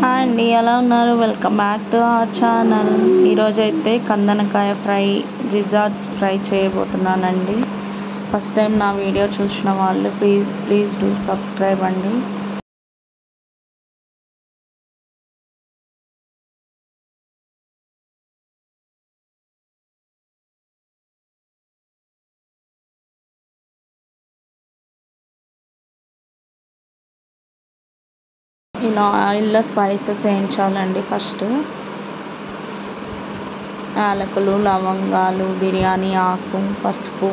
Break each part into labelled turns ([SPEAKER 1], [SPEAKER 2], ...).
[SPEAKER 1] Hi అండి, ఎలా ఉన్నారు? Welcome back to our channel. ఈరోజైతే కందనకాయ ఫ్రై, జిజార్డ్స్ ఫ్రై చేయబోతున్నానండి. ఫస్ట్ టైం నా వీడియో చూసిన వాళ్ళు ప్లీజ్ డూ సబ్స్క్రైబ్ అండి. ఇలా ఆయిల్లో స్పైసెస్ వేయించాలండి. ఫస్ట్ యాలకులు, లవంగాలు, బిర్యానీ ఆకు, పసుపు,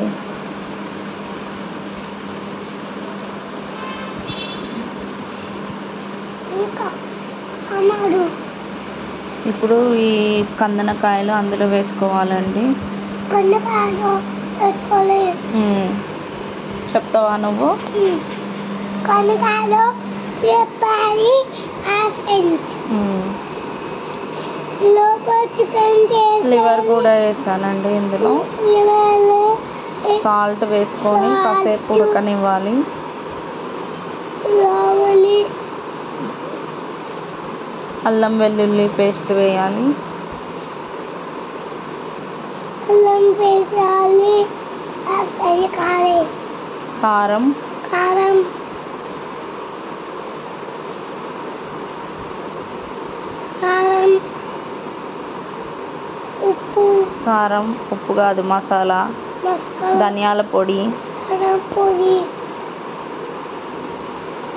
[SPEAKER 1] ఇప్పుడు ఈ కందనకాయలు అందులో వేసుకోవాలండి. చెప్తావా నువ్వు? లివర్ కూడా వేసానండి. ఇందులో సాల్ట్ వేసుకొని కాసేపు ఉడకనివ్వాలి. అల్లం వెల్లుల్లి పేస్ట్ వేయాలి. కారం, ఉప్పు కాదు, మసాలా, ధనియాల పొడి,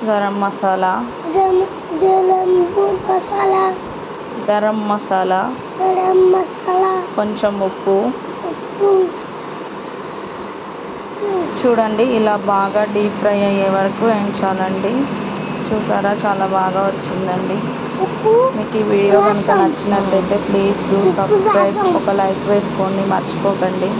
[SPEAKER 1] గరం మసాలా, కొంచెం ఉప్పు. చూడండి, ఇలా బాగా డీప్ ఫ్రై అయ్యే వరకు వేయించాలండి. చూసారా, చాలా బాగా వచ్చిందండి. మీకు ఈ వీడియో కనుక నచ్చినట్లయితే ప్లీజ్ డూ సబ్స్క్రైబ్. ఒక లైక్ వేసుకోండి, మర్చిపోకండి.